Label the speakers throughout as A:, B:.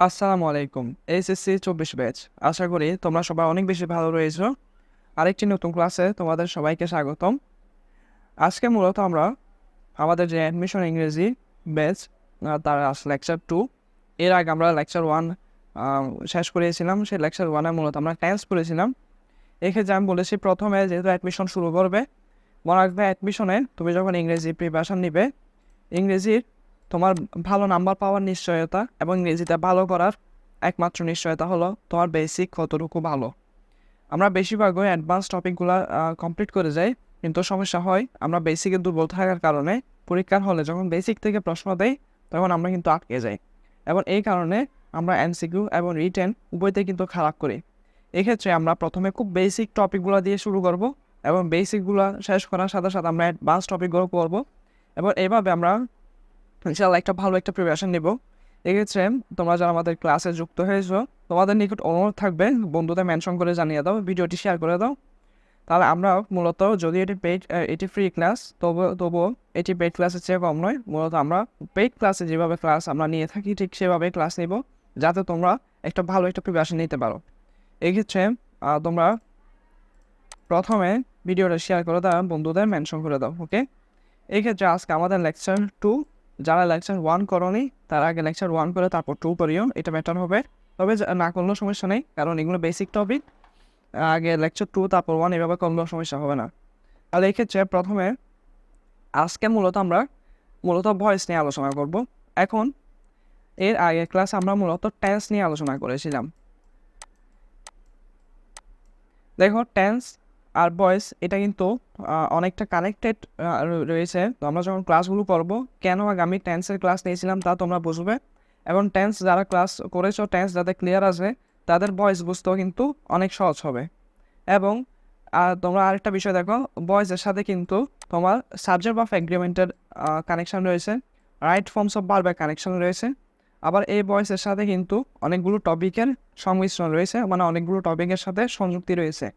A: আসসালামু আলাইকুম। HSC ২৪ batch. আশা করি তোমরা সবাই অনেক বেশি ভালো রয়েছো। আরেকটি নতুন ক্লাসে তোমাদের সবাইকে স্বাগতম। আজকে মূলত আমরা আমাদের যে অ্যাডমিশন ইংরেজি ব্যাচ তার লেকচার 2 এর আগে আমরা লেকচার 1 শেষ করেছিলাম। সেই লেকচার 1 এ মূলত আমরা টেন্স পড়েছিলাম। এক্ষেত্রে আমি বলেছি প্রথমে যেহেতু অ্যাডমিশন শুরু করবে, মনে রাখবে অ্যাডমিশনে তুমি যখন ইংরেজি প্রিপারেশন নিবে, ইংরেজির তোমার ভালো নাম্বার পাওয়ার নিশ্চয়তা এবং ইংরেজিতে ভালো করার একমাত্র নিশ্চয়তা হলো তোমার বেসিক কতটুকু ভালো। আমরা বেশিরভাগই অ্যাডভান্স টপিকগুলো কমপ্লিট করে যাই, কিন্তু সমস্যা হয় আমরা বেসিকে দুর্বল থাকার কারণে পরীক্ষার হলে যখন বেসিক থেকে প্রশ্ন দেয় তখন আমরা কিন্তু আটকে যাই, এবং এই কারণে আমরা এমসিকিউ এবং রিটেন উভয়তে কিন্তু খারাপ করি। এক্ষেত্রে আমরা প্রথমে খুব বেসিক টপিকগুলো দিয়ে শুরু করব এবং বেসিকগুলো শেষ করার সাথে সাথে আমরা অ্যাডভান্স টপিকগুলো করব, এবং এইভাবে আমরা ইনশাআল্লাহ একটা ভালো একটা প্রিপারেশন নেব। এক্ষেত্রে তোমরা যারা আমাদের ক্লাসে যুক্ত হয়েছো, তোমাদের নিকট অনুরোধ থাকবে বন্ধুদের মেনশন করে জানিয়ে দাও, ভিডিওটি শেয়ার করে দাও। তাহলে আমরা মূলত যদি এটি ফ্রি ক্লাস, তবুও এটি পেইড ক্লাসের চেয়ে কম নয়। মূলত আমরা পেইড ক্লাসে যেভাবে ক্লাস আমরা নিয়ে থাকি ঠিক সেভাবে ক্লাস নেব, যাতে তোমরা একটা ভালো একটা প্রিপারেশন নিতে পারো। এক্ষেত্রে তোমরা প্রথমে ভিডিওটা শেয়ার করে দাও, বন্ধুদের মেনশন করে দাও, ওকে? এই ক্ষেত্রে আজকে আমাদের লেকচার 2, যারা লেকচার 1 করনি তারা আগে লেকচার 1 করে তারপর 2 করিও, এটা বেটার হবে। তবে না করলেও সমস্যা নেই, কারণ এগুলো বেসিক টপিক। আগে লেকচার 2 তারপর 1 এভাবে করলেও সমস্যা হবে না। আর এই ক্ষেত্রে প্রথমে আজকে মূলত ভয়েস নিয়ে আলোচনা করব। এখন এর আগে ক্লাস আমরা মূলত টেন্স নিয়ে আলোচনা করেছিলাম। দেখো, টেন্স আর ভয়েস এটা কিন্তু অনেকটা কানেক্টেড রয়েছে। তো আমরা যখন ক্লাসগুলো করবো, কেন আগে আমি টেন্সের ক্লাস নিয়েছিলাম তা তোমরা বুঝবে, এবং টেন্স যারা ক্লাস করেছো, টেন্স যাদের ক্লিয়ার আছে তাদের ভয়েস বুঝতেও কিন্তু অনেক সহজ হবে। এবং তোমরা আরেকটা বিষয় দেখো, ভয়েসের সাথে কিন্তু তোমার সাবজেক্ট অফ এগ্রিমেন্টের কানেকশন রয়েছে, রাইট ফর্মস অফ ভার্বের কানেকশন রয়েছে। আবার এই ভয়েসের সাথে কিন্তু অনেকগুলো টপিকের সংমিশ্রণ রয়েছে, মানে অনেকগুলো টপিকের সাথে সংযুক্তি রয়েছে।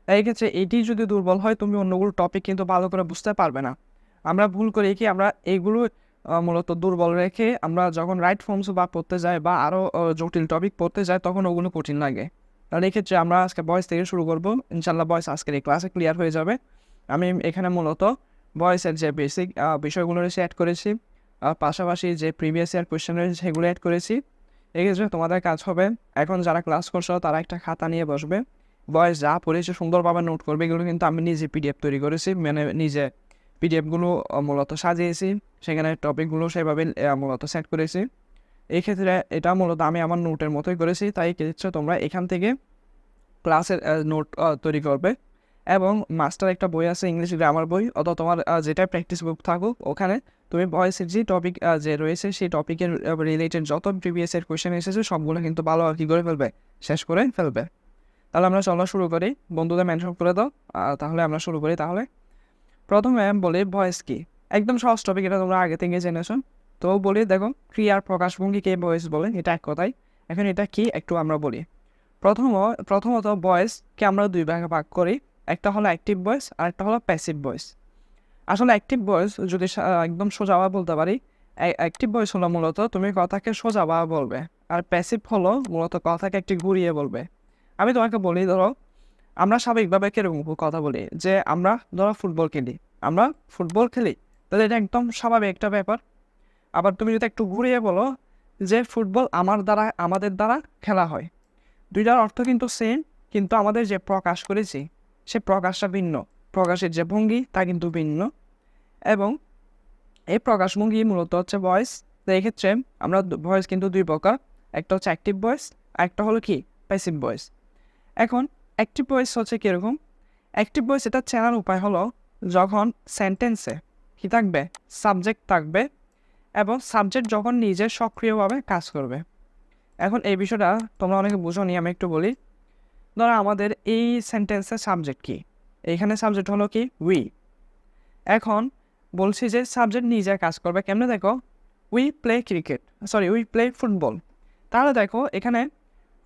A: তাই এক্ষেত্রে এটি যদি দুর্বল হয়, তুমি অন্যগুলো টপিক কিন্তু ভালো করে বুঝতে পারবে না। আমরা ভুল করি কি, আমরা এইগুলো মূলত দুর্বল রেখে আমরা যখন রাইট ফর্মস বা পড়তে যাই বা আরও জটিল টপিক পড়তে যাই তখন ওগুলো কঠিন লাগে। তাহলে এক্ষেত্রে আমরা আজকে ভয়েস থেকে শুরু করবো। ইনশাল্লাহ ভয়েস আজকের এই ক্লাসে ক্লিয়ার হয়ে যাবে। আমি এখানে মূলত ভয়েসের যে বেসিক বিষয়গুলো রয়েছে অ্যাড করেছি, পাশাপাশি যে প্রিভিয়াস ইয়ার কোয়েশ্চেন রয়েছে সেগুলো অ্যাড করেছি। এক্ষেত্রে তোমাদের কাজ হবে, এখন যারা ক্লাস করছো তারা একটা খাতা নিয়ে বসবে, বয়েস যা পড়েছে সুন্দরভাবে নোট করবে। এগুলো কিন্তু আমি নিজে পিডিএফ তৈরি করেছি, মানে নিজে পিডিএফগুলো মূলত সাজিয়েছি, সেখানে টপিকগুলো সেভাবে মূলত সেট করেছি। এই ক্ষেত্রে এটা মূলত আমি আমার নোটের মতোই করেছি। তাই ক্ষেত্রে তোমরা এখান থেকে ক্লাসের নোট তৈরি করবে, এবং মাস্টার একটা বই আছে ইংলিশ গ্রামার বই, অথবা তোমার যেটা প্র্যাকটিস বুক থাকুক, ওখানে তুমি ভয়েসের যে টপিক যে রয়েছে সেই টপিকের রিলেটেড যত প্রিভিয়াস এর কোয়েশ্চেন এসেছে সবগুলো কিন্তু ভালো আর কি করে ফেলবে, শেষ করে ফেলবে। তাহলে আমরা চলো শুরু করি, বন্ধুদের মেনশন করে দাও। তাহলে আমরা শুরু করি। তাহলে প্রথমে বলি ভয়েস কি। একদম সহজ টপিক, এটা তোমরা আগে থেকে জেনেছো। তো বলি, দেখো, ক্রিয়ার প্রকাশভঙ্গিকে ভয়েস বলে, এটা এক কথাই। এখন এটা কি একটু আমরা বলি। প্রথমত ভয়েসকে আমরা দুই ভাগে ভাগ করি, একটা হলো অ্যাক্টিভ ভয়েস আর একটা হলো প্যাসিভ ভয়েস। আসলে অ্যাক্টিভ ভয়েস যদি একদম সোজাভাবে বলতে পারি, অ্যাক্টিভ ভয়েস হলো মূলত তুমি কথাকে সোজাভাবে বলবে, আর প্যাসিভ হলো মূলত কথাকে একটু ঘুরিয়ে বলবে। আমি তোমাকে বলি, ধরো আমরা স্বাভাবিকভাবে কিরকম কথা বলি, যে আমরা ধরো ফুটবল খেলি, তাহলে এটা একদম স্বাভাবিক একটা ব্যাপার। আবার তুমি যদি একটু ঘুরিয়ে বলো যে ফুটবল আমাদের দ্বারা খেলা হয়, দুইটার অর্থ কিন্তু সেম, কিন্তু আমাদের যে প্রকাশ করেছি সে প্রকাশটা ভিন্ন, প্রকাশের যে ভঙ্গি তা কিন্তু ভিন্ন। এবং এই প্রকাশভঙ্গি মূলত হচ্ছে ভয়েস। তো এক্ষেত্রে আমরা ভয়েস কিন্তু দুই প্রকার, একটা হচ্ছে অ্যাক্টিভ ভয়েস আর একটা হলো কি প্যাসিভ ভয়েস। এখন অ্যাক্টিভ ভয়েস হচ্ছে কীরকম, অ্যাক্টিভ ভয়েস এটা চেনার উপায় হলো যখন সেন্টেন্সে কী থাকবে, সাবজেক্ট থাকবে, এবং সাবজেক্ট যখন নিজে সক্রিয়ভাবে কাজ করবে। এখন এই বিষয়টা তোমরা অনেকে বুঝো নি, আমি একটু বলি। ধরো আমাদের এই সেন্টেন্সের সাবজেক্ট কি, এইখানে সাবজেক্ট হলো কি উই। এখন বলছি যে সাবজেক্ট নিজে কাজ করবে কেমনে, দেখো, উই প্লে ফুটবল। তাহলে দেখো এখানে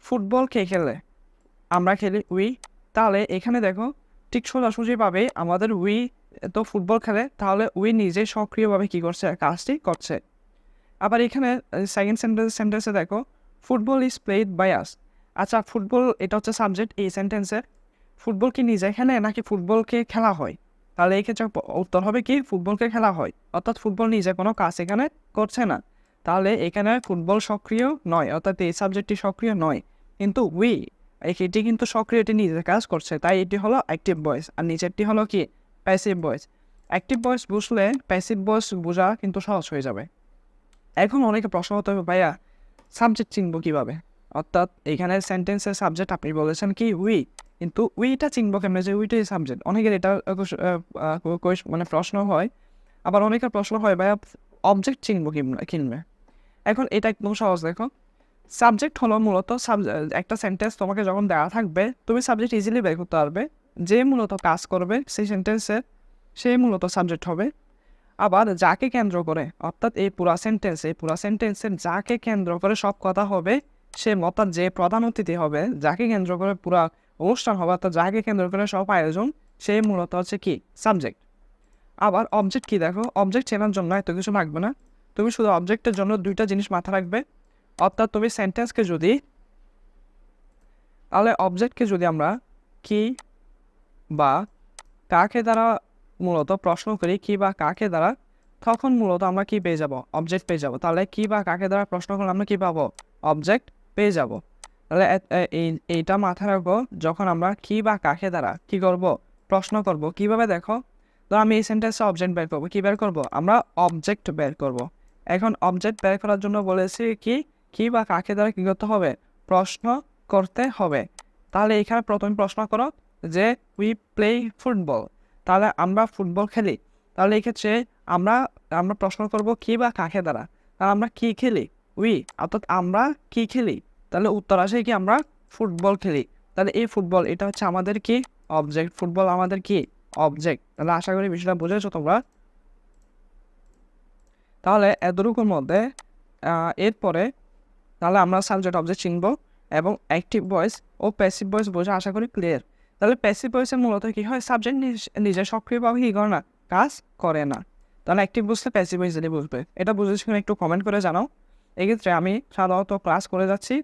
A: ফুটবল কে খেলে, আমরা খেলি উই। তাহলে এখানে দেখো ঠিক সোজাসুজিভাবে আমাদের উই তো ফুটবল খেলে, তাহলে উই নিজে সক্রিয়ভাবে কী করছে, কাজটি করছে। আবার এখানে সেকেন্ড সেন্টেন্সে দেখো football is played by us. আচ্ছা, ফুটবল এটা হচ্ছে সাবজেক্ট এই সেন্টেন্সের। ফুটবল কি নিজে খেলে নাকি ফুটবলকে খেলা হয়? তাহলে এই ক্ষেত্রে উত্তর হবে কি ফুটবলকে খেলা হয়, অর্থাৎ ফুটবল নিজে কোনো কাজ এখানে করছে না। তাহলে এখানে ফুটবল সক্রিয় নয়, অর্থাৎ এই সাবজেক্টটি সক্রিয় নয়। কিন্তু এটি কিন্তু সক্রিয়, এটি নিজের কাজ করছে, তাই এটি হলো অ্যাক্টিভ ভয়েস। আর নিচেরটি হলো কি প্যাসিভ ভয়েস। অ্যাক্টিভ ভয়েস বুঝলে প্যাসিভ ভয়েস বোঝা কিন্তু সহজ হয়ে যাবে। এখন অনেকে প্রশ্ন হতে হবে, ভাইয়া সাবজেক্ট চিনবো কীভাবে? অর্থাৎ এখানে সেন্টেন্সের সাবজেক্ট আপনি বলেছেন কি কিন্তু উইটা চিনবো কেমনে যে উইটাই সাবজেক্ট? অনেকের এটা মানে প্রশ্ন হয়। আবার অনেকের প্রশ্ন হয়, ভাইয়া অবজেক্ট চিনবো কিনবে? এখন এটা একদম সহজ। দেখো, সাবজেক্ট হলো মূলত একটা সেন্টেন্স তোমাকে যখন দেওয়া থাকবে তুমি সাবজেক্ট ইজিলি বের করতে পারবে। যে মূলত কাজ করবে সেই সেন্টেন্সের, সেই মূলত সাবজেক্ট হবে। আবার যাকে কেন্দ্র করে, অর্থাৎ এই পুরা সেন্টেন্সের যাকে কেন্দ্র করে সব কথা হবে, সে অর্থাৎ যে প্রধান অতিথি হবে, যাকে কেন্দ্র করে পুরা অনুষ্ঠান হবে, অর্থাৎ যাকে কেন্দ্র করে সব আয়োজন, সেই মূলত হচ্ছে কি সাবজেক্ট। আবার অবজেক্ট কি, দেখো অবজেক্ট চেনার জন্য এত কিছু লাগবে না, তুমি শুধু অবজেক্টের জন্য দুইটা জিনিস মাথা রাখবে। অর্থাৎ তুমি সেন্টেন্সকে যদি, তাহলে অবজেক্টকে যদি আমরা কি বা কাকে দ্বারা মূলত প্রশ্ন করি, কি বা কাকে দ্বারা, তখন মূলত আমরা কি পেয়ে যাব? অবজেক্ট পেয়ে যাব। তাহলে কি বা কাকে দ্বারা প্রশ্ন করলে আমরা কি পাবো? অবজেক্ট পেয়ে যাব। তাহলে এইটা মাথায় রাখবো, যখন আমরা কি বা কাকে দ্বারা কি করব? প্রশ্ন করব। কিভাবে দেখো, তো আমি এই সেন্টেন্সে অবজেক্ট বের করবো, কি বের করব? আমরা অবজেক্ট বের করব। এখন অবজেক্ট বের করার জন্য বলেছি কি বা কাকে দ্বারা কি করতে হবে? প্রশ্ন করতে হবে। তাহলে এখানে প্রথমে প্রশ্ন করো যে উই প্লে ফুটবল, তাহলে আমরা ফুটবল খেলি। তাহলে এই ক্ষেত্রে আমরা আমরা প্রশ্ন করব কি বা কাকে দ্বারা, তাহলে আমরা কি খেলি? অর্থাৎ আমরা কি খেলি? তাহলে উত্তর আসে কি আমরা ফুটবল খেলি। তাহলে এই ফুটবল এটা হচ্ছে আমাদের কি অবজেক্ট, ফুটবল আমাদের কি অবজেক্ট। তাহলে আশা করি বিষয়টা বুঝেছো তোমরা। তাহলে এতটুকুর মধ্যে এরপরে তাহলে আমরা সাবজেক্ট অবজেক্ট চিনব এবং অ্যাক্টিভ ভয়েস ও প্যাসিভ ভয়েস বোঝা আশা করি ক্লিয়ার। তাহলে প্যাসিভ ভয়েসের মূলত কী হয়, সাবজেক্ট নিজে সক্রিয়ভাবে কী করে না, কাজ করে না। তাহলে অ্যাক্টিভ বুঝলে প্যাসিভ ভয়েস যদি বুঝবে, এটা বুঝেছি কিনা একটু কমেন্ট করে জানাও। এক্ষেত্রে আমি সাধারণত ক্লাস করে যাচ্ছি,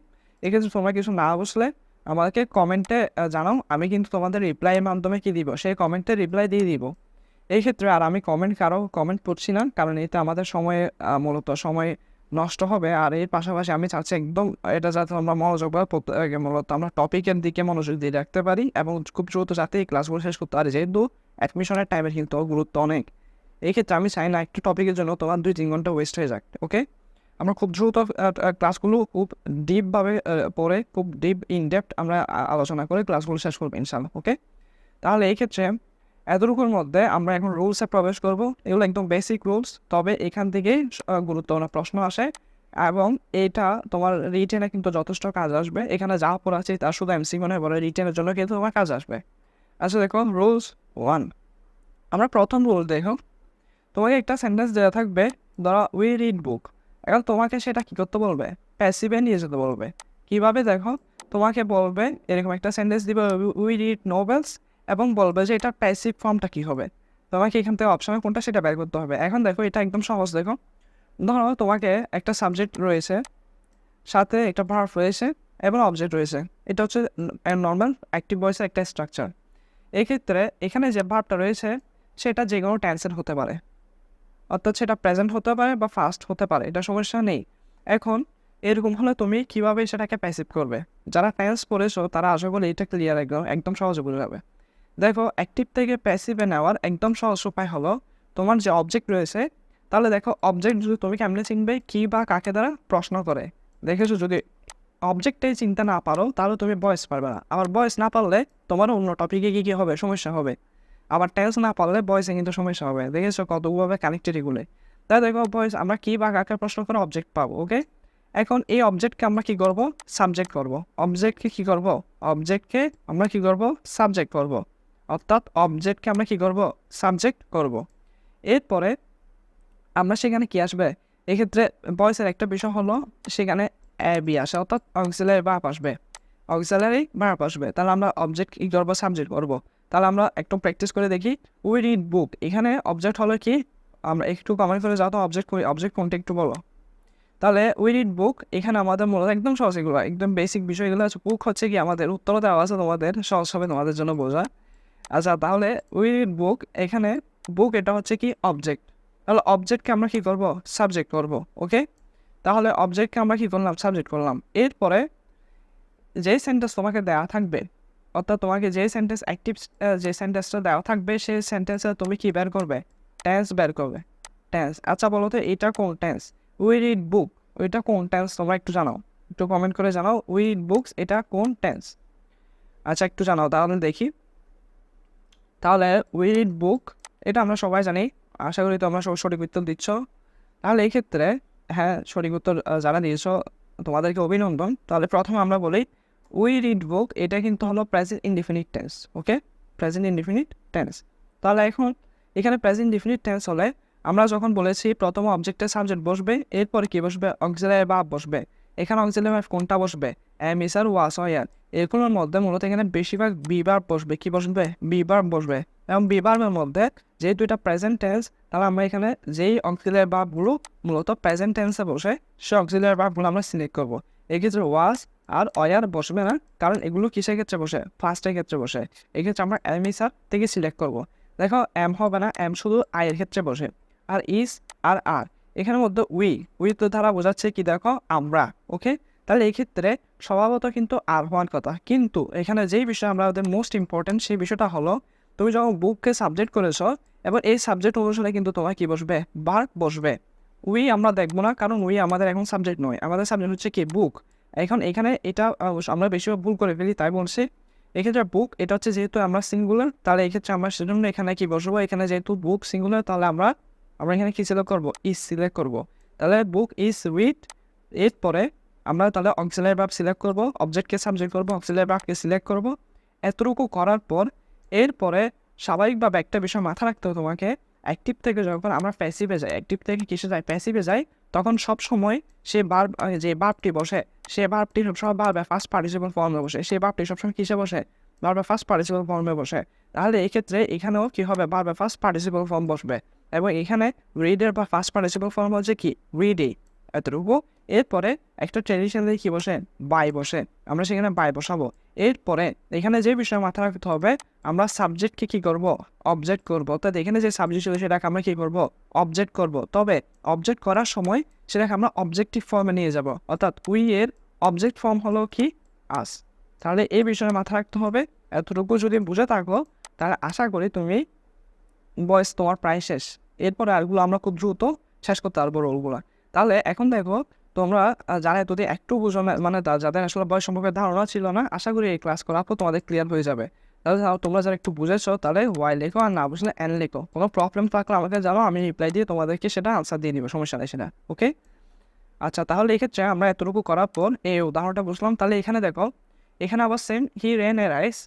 A: এক্ষেত্রে তোমরা কিছু না বুঝলে আমাদেরকে কমেন্টে জানাও, আমি কিন্তু তোমাদের রিপ্লাইয়ের মাধ্যমে কী দিব, সেই কমেন্টে রিপ্লাই দিয়ে দিব। এই ক্ষেত্রে আর আমি কারো কমেন্ট পড়ছি না, কারণ এতে আমাদের মূলত সময় নষ্ট হবে। আর এর পাশাপাশি আমি চাচ্ছি একদম এটা যাতে আমরা মূলত আমরা টপিকের দিকে মনোযোগ দিয়ে রাখতে পারি এবং খুব দ্রুত যাতে এই ক্লাসগুলো শেষ করতে পারি, যেহেতু অ্যাডমিশনের টাইমের কিন্তু গুরুত্ব অনেক। এই ক্ষেত্রে আমি চাই না একটু টপিকের জন্য তোমার 2-3 ঘন্টা ওয়েস্ট হয়ে যাক। ওকে, আমরা খুব দ্রুত ক্লাসগুলো খুব ডিপভাবে পড়ে, খুব ডিপ ইনডেপথ আমরা আলোচনা করে ক্লাসগুলো শেষ করবো ইনশাআল্লাহ। ওকে, তাহলে এই ক্ষেত্রে এতটুকুর মধ্যে আমরা এখন রুলসে প্রবেশ করব। এগুলো একদম বেসিক রুলস, তবে এখান থেকেই গুরুত্বপূর্ণ প্রশ্ন আসে এবং এটা তোমার রিটেনে কিন্তু যথেষ্ট কাজ আসবে। এখানে যা পড়াচ্ছি তার শুধু এমসিকিউ নয়, বলে রিটেনের জন্য কিন্তু তোমার কাজ আসবে। আচ্ছা দেখো, রুলস 1, আমরা প্রথম রুল দেখো, তোমাকে একটা সেন্টেন্স দেওয়া থাকবে, ধরো উই রিড বুক। এখন তোমাকে সেটা কী করতে বলবে? প্যাসিভে নিয়ে যেতে বলবে। কীভাবে দেখো, তোমাকে বলবে এরকম একটা সেন্টেন্স দিবে উই রিড নোভেলস এবং বলবে যে এটা প্যাসিভ ফর্মটা কী হবে। তোমাকে এখান থেকে অপশনে কোনটা সেটা বের করতে হবে। এখন দেখো এটা একদম সহজ। দেখো, ধরো তোমাকে একটা সাবজেক্ট রয়েছে, সাথে একটা ভার্ব রয়েছে এবং অবজেক্ট রয়েছে। এটা হচ্ছে নর্মাল অ্যাক্টিভ ভয়েসের একটা স্ট্রাকচার। এক্ষেত্রে এখানে যে ভার্বটা রয়েছে সেটা যে কোনো টেন্সের হতে পারে, অর্থাৎ সেটা প্রেজেন্ট হতে পারে বা ফাস্ট হতে পারে, এটা সমস্যা নেই। এখন এরকম হলে তুমি কীভাবে সেটাকে প্যাসিভ করবে? যারা টেন্স পড়েছো তারা আশা করি এটা ক্লিয়ার, একদম সহজে বুঝে যাবে। দেখো, অ্যাক্টিভ থেকে প্যাসিভে নেওয়ার একদম সহজ উপায় হলো তোমার যে অবজেক্ট রয়েছে, তাহলে দেখো অবজেক্ট যদি তুমি কেমনে চিনবে, কি বা কাকে দ্বারা প্রশ্ন করে। দেখেছো, যদি অবজেক্টটাই চিনতে না পারো তাহলে তুমি ভয়েস পারবে না। আবার ভয়েস না পারলে তোমার অন্য টপিকে কী হবে, সমস্যা হবে। আবার টেন্স না পারলে ভয়েসে কিন্তু সমস্যা হবে। দেখেছো কতভাবে কানেক্টেড এগুলো। তাই দেখো, ভয়েস আমরা কি বা কাকে প্রশ্ন করে অবজেক্ট পাবো। ওকে, এখন এই অবজেক্টকে আমরা কি করব? সাবজেক্ট করব। অবজেক্টকে কি করব? অবজেক্টকে আমরা কি করব? সাবজেক্ট করব। অর্থাৎ অবজেক্টকে আমরা কি করব? সাবজেক্ট করব। এরপরে আমরা সেখানে কি আসবে? এক্ষেত্রে ভয়েসের একটা বিষয় হলো সেখানে বি আসে, অর্থাৎ অক্সিলারি ভার্ব আসবে। অক্সিলারি ভার্ব আসবে, তাহলে আমরা অবজেক্ট কি করব? সাবজেক্ট করব। তাহলে আমরা একটু প্র্যাকটিস করে দেখি। উই রিড বুক, এখানে অবজেক্ট হলো কি? আমরা একটু কমেন্ট করে যাও তো অবজেক্ট কোনটা একটু বলো। তাহলে উই রিড বুক, এখানে আমাদের মূলত একদম সহজ, এগুলো একদম বেসিক বিষয়গুলো আছে। বুক হচ্ছে কি আমাদের উত্তর দেওয়া আছে, তোমাদের সহজ হবে তোমাদের জন্য বোঝা। আচ্ছা, তাহলে উই রিড বুক, এখানে বুক এটা হচ্ছে কি অবজেক্ট, তাহলে অবজেক্টকে আমরা কি করব, সাবজেক্ট করব। ওকে, তাহলে অবজেক্টকে আমরা কি করলাম, সাবজেক্ট করলাম। এরপরে যেই সেন্টেন্স তোমাকে দেওয়া থাকবে, অর্থাৎ তোমাকে যেই সেন্টেন্স অ্যাক্টিভ, যে সেন্টেন্সটা দেওয়া থাকবে সেই সেন্টেন্সে তুমি কি বের করবে, টেন্স বের করবে, টেন্স। আচ্ছা বলো তো এটা কোন টেন্স, উই রিড বুক, ওইটা কোন টেন্স তোমরা একটু জানাও, একটু কমেন্ট করে জানাও উই রিড বুকস এটা কোন টেন্স। আচ্ছা একটু জানাও তাহলে দেখি। তাহলে উই রিড বুক এটা আমরা সবাই জানি, আশা করি তোমরা সব সঠিক উত্তর দিচ্ছ। তাহলে এই ক্ষেত্রে হ্যাঁ, সঠিক উত্তর যারা দিয়েছ তোমাদেরকে অভিনন্দন। তাহলে প্রথমে আমরা বলি উই রিড বুক এটা কিন্তু হলো প্রেজেন্ট ইনডিফিনিট টেন্স। ওকে, প্রেজেন্ট ইনডিফিনিট টেন্স। তাহলে এখন এখানে প্রেজেন্ট ইনডিফিনিট টেন্স হলে আমরা যখন বলেছি প্রথম অবজেক্টের সাবজেক্ট বসবে, এরপরে কি বসবে, অক্সিলারি ভার্ব বসবে। এখানে অক্সিলারি ভার্ব কোনটা বসবে, M is R was were. এগুলোর মধ্যে মূলত এখানে বেশিরভাগ বি ভার্ব বসবে, কি বসবে, বি ভার্ব বসবে। এবং বি ভার্বের মধ্যে যেহেতু এটা প্রেজেন্ট টেন্স, তাহলে আমরা এখানে যেই অক্সিলারি ভার্বগুলো মূলত প্রেজেন্ট টেন্সে বসে সেই অক্সিলারি ভার্বগুলো আমরা সিলেক্ট করবো। এক্ষেত্রে ওয়াস আর অয়ার বসবে না, কারণ এগুলো কিসের ক্ষেত্রে বসে, ফার্স্টের ক্ষেত্রে বসে। এক্ষেত্রে আমরা এম ইস আর থেকে সিলেক্ট করবো। দেখো এম হবে না, এম শুধু আয়ের ক্ষেত্রে বসে। আর ইস আর এখানের মধ্যে উই তো দ্বারা বোঝাচ্ছে কি, দেখো আমরা। ওকে, তাহলে এই ক্ষেত্রে স্বভাবত কিন্তু আর হওয়ার কথা, কিন্তু এখানে যেই বিষয় আমরা ওদের মোস্ট ইম্পর্টেন্ট সেই বিষয়টা হলো তুমি যখন বুককে সাবজেক্ট করেছো, এবার এই সাবজেক্ট অনুসারে কিন্তু তোমার কি বসবে, ভার্ব বসবে। উই আমরা দেখবো না, কারণ উই আমাদের এখন সাবজেক্ট নয়, আমাদের সাবজেক্ট হচ্ছে কি বুক। এখন এখানে এটা আমরা বেশিরভাগ ভুল করে ফেলি, তাই বলছি। এক্ষেত্রে বুক এটা হচ্ছে যেহেতু আমরা সিঙ্গুলার, তাহলে এক্ষেত্রে আমরা সেজন্য এখানে কি বসবো, এখানে যেহেতু বুক সিঙ্গুলার, তাহলে আমরা এখানে কি সিলেক্ট করবো, ইজ সিলেক্ট করবো। তাহলে বুক ইজ রিড, এরপরে আমরা তাহলে অক্সিলারি ভার্ব সিলেক্ট করবো, অবজেক্টকে সাবজেক্ট করবো, অক্সিলারি ভার্বকে সিলেক্ট করবো। এতটুকু করার পর এরপরে স্বাভাবিকভাবে একটা বিষয় মাথা রাখতে হবে তোমাকে, অ্যাক্টিভ থেকে যখন আমরা প্যাসিভে যাই, অ্যাক্টিভ থেকে কিসে যাই, প্যাসিভে যাই, তখন সব সময় সে ভার্ব, যে ভার্বটি বসে সে ভার্বটি সবসময় ভার্বের ফার্স্ট পার্টিসিপল ফর্মে বসে, সে ভার্বটি সবসময় কিসে বসে, ভার্বের ফার্স্ট পার্টিসিপল ফর্মে বসে। তাহলে এই ক্ষেত্রে এখানেও কি হবে, ভার্বের ফার্স্ট পার্টিসিপল ফর্ম বসবে। এবং এখানে রিডের বা ফার্স্ট পার্টিসিপল ফর্ম হচ্ছে কি, রিডি, এতটুকু। এরপরে একটা ট্রেডিশনালি কি বসে, বাই বসে, আমরা সেখানে বাই বসাবো। এরপরে এখানে যে বিষয় মাথায় রাখতে হবে, আমরা সাবজেক্টকে কি করব, অবজেক্ট করব। অর্থাৎ এখানে যে সাবজেক্ট ছিল সেটাকে আমরা কি করব, অবজেক্ট করব। তবে অবজেক্ট করার সময় সেটাকে আমরা অবজেক্টিভ ফর্মে নিয়ে যাব, অর্থাৎ উই এর অবজেক্ট ফর্ম হলো কি, আস। তাহলে এই বিষয়ে মাথায় রাখতে হবে। এতটুকু যদি বুঝে থাকো তাহলে আশা করি তুমি বয়স তোমার প্রায় শেষ। এরপরে আরগুলো আমরা খুব দ্রুত শেষ করতে পারবো রোলগুলো। তাহলে এখন দেখো তোমরা যারা এতদিন একটু বুঝো না, মানে যাদের আসলে বয়স সম্পর্কে ধারণা ছিল না, আশা করি এই ক্লাস করার পর তোমাদের ক্লিয়ার হয়ে যাবে। তাহলে তোমরা যারা একটু বুঝেছো তাহলে ওয়াই লেখো, আর না বুঝলে এন লেখো। কোনো প্রবলেম থাকলে আমাকে জানো, আমি রিপ্লাই দিয়ে তোমাদেরকে সেটা আনসার দিয়ে নিবো, সমস্যা নেই সেটা। ওকে, আচ্ছা তাহলে এক্ষেত্রে আমরা এতটুকু করার পর এই উদাহরণটা বুঝলাম। তাহলে এখানে দেখো, এখানে আবার same he ran a rice,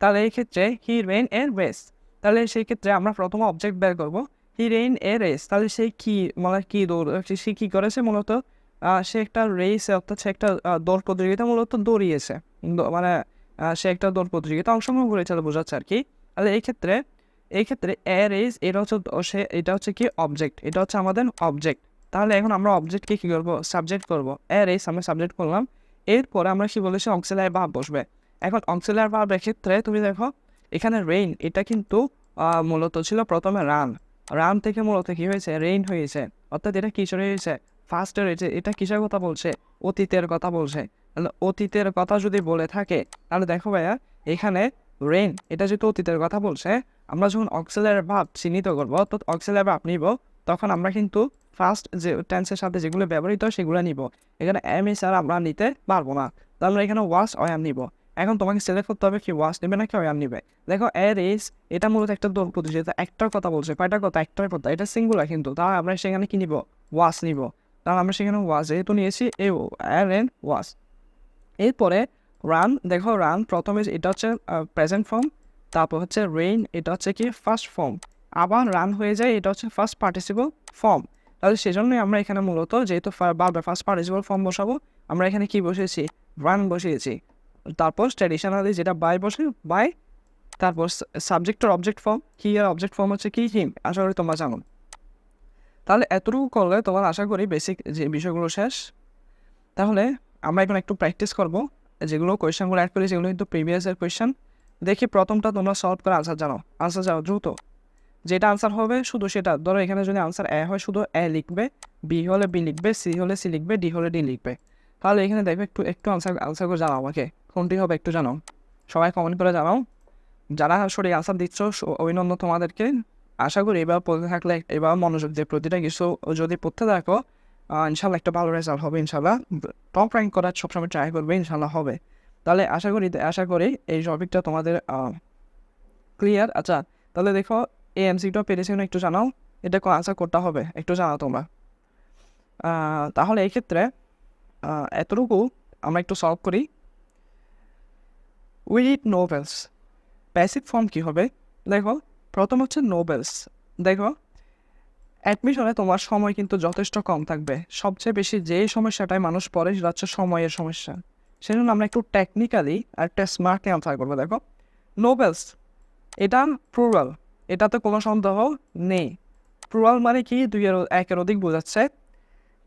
A: তাহলে এই ক্ষেত্রে হি রেন এ রেস। তাহলে সেই ক্ষেত্রে আমরা প্রথমে অবজেক্ট বের করবো, হি রেন এ রেস। তাহলে সেই কি মানে কি দৌড়, সে কি করেছে মূলত, সে একটা রেস, অর্থাৎ সে একটা দৌড় প্রতিযোগিতা মূলত দৌড়িয়েছে, মানে সে একটা দৌড় প্রতিযোগিতা অংশগ্রহণ করেছে বোঝাচ্ছে আর কি। তাহলে এই ক্ষেত্রে এ রেস এটা হচ্ছে এটা হচ্ছে কি অবজেক্ট, এটা হচ্ছে আমাদের অবজেক্ট। তাহলে এখন আমরা অবজেক্টকে কী করবো, সাবজেক্ট করবো। রেস আমরা সাবজেক্ট করলাম। এরপরে আমরা কি বলেছি, অক্সিলারি ভার্ব বসবে। এখন অক্সিলারি ভার্বের ক্ষেত্রে তুমি দেখো এখানে রেইন এটা কিন্তু মূলত ছিল প্রথমে রান থেকে মূলত কি হয়েছে, রেইন হয়েছে। অর্থাৎ এটা কিসের হয়েছে, ফার্স্টে রয়েছে। এটা কিসের কথা বলছে, অতীতের কথা বলছে। তাহলে অতীতের কথা যদি বলে থাকে, তাহলে দেখো ভাইয়া এখানে রেইন এটা যেহেতু অতীতের কথা বলছে, আমরা যখন অক্সিলারি ভার্ব চিহ্নিত করবো, তো অক্সিলারি ভার্ব নিব, তখন আমরা কিন্তু ফার্স্ট যে টেন্সের সাথে যেগুলো ব্যবহৃত হয় সেগুলো নিব। এখানে এম এস আর আমরা নিতে পারবো না, তো আমরা এখানে ওয়াস অয়াম নিব। এখন তোমাকে সিলেক্ট করতে হবে কি ওয়াস নেবে নাকি অয়াম নিবে। দেখো এর ইস এটা মূলত একটা দৌড় প্রতিযোগিতা, একটার কথা বলছে, কয়টার কথা, একটার কথা, এটা সিঙ্গুলার কিন্তু, তাহলে আমরা সেখানে কি নিব, ওয়াস নিব। তাহলে আমরা সেখানে ওয়াস যেহেতু নিয়েছি, এ এর এন ওয়াস। এরপরে রান, দেখো রান প্রথমে এটা হচ্ছে প্রেজেন্ট ফর্ম, তারপর হচ্ছে রেইন এটা হচ্ছে কি ফার্স্ট ফর্ম, আবার রান হয়ে যায় এটা হচ্ছে ফার্স্ট পার্টিসিপল ফর্ম। তাহলে সেজন্যই আমরা এখানে মূলত যেহেতু বারবার ফার্স্ট পার্টিসিপল ফর্ম বসাবো, আমরা এখানে কি বসিয়েছি, রান বসিয়েছি। তারপর ট্র্যাডিশনালি যেটা বাই বসে, বাই। তারপর সাবজেক্ট আর অবজেক্ট ফর্ম, কি আর অবজেক্ট ফর্ম হচ্ছে কি, হিম। আশা করি তোমরা জানো। তাহলে এতটুকু করলে তোমার আশা করি বেসিক যে বিষয়গুলো শেষ। তাহলে আমরা এখন একটু প্র্যাকটিস করব, যেগুলো কোয়েশ্চেনগুলো অ্যাড করি সেগুলো কিন্তু প্রিভিয়াসের কোয়েশ্চেন। দেখি প্রথমটা তোমরা সলভ করে আনসার জানো, আনসার যাও দ্রুত, যেটা আনসার হবে শুধু সেটা। ধরো এখানে যদি আনসার এ হয় শুধু এ লিখবে, বি হলে বি লিখবে, সি হলে সি লিখবে, ডি হলে ডি লিখবে। তাহলে এখানে দেখবে একটু একটু আনসার করে জানাও আমাকে, কোনটি হবে একটু জানাও, সবাই কমেন্ট করে জানাও। যারা সঠিক আনসার দিচ্ছ অভিনন্দন তোমাদেরকে। আশা করি এবার পড়তে থাকলে, এবার মনোযোগ দিয়ে প্রতিটা কিছু যদি পড়তে থাকো, ইনশাল্লাহ একটা ভালো রেজাল্ট হবে। ইনশাল্লাহ টপ র্যাঙ্ক করার সবসময় ট্রাই করবে, ইনশাল্লাহ হবে। তাহলে আশা করি এই টপিকটা তোমাদের ক্লিয়ার। আচ্ছা তাহলে দেখো এই এমসিকিউটা পেরেছি না একটু জানাও, এটা আনসার করতে হবে একটু জানাও তোমরা। তাহলে এই ক্ষেত্রে এতটুকু আমরা একটু সলভ করি। We read novels, passive form কী হবে দেখো। প্রথম হচ্ছে নোবেলস। দেখো অ্যাডমিশনে তোমার সময় কিন্তু যথেষ্ট কম থাকবে, সবচেয়ে বেশি যেই সমস্যাটায় মানুষ পড়ে সেটা হচ্ছে সময়ের সমস্যা। সেজন্য আমরা একটু টেকনিক্যালি আর একটা স্মার্টলি আনসার করবো। দেখো নোবেলস এটা প্লুরাল, এটাতে কোনো সন্দেহ নেই। প্লুরাল মানে কি একের অধিক বোঝাচ্ছে।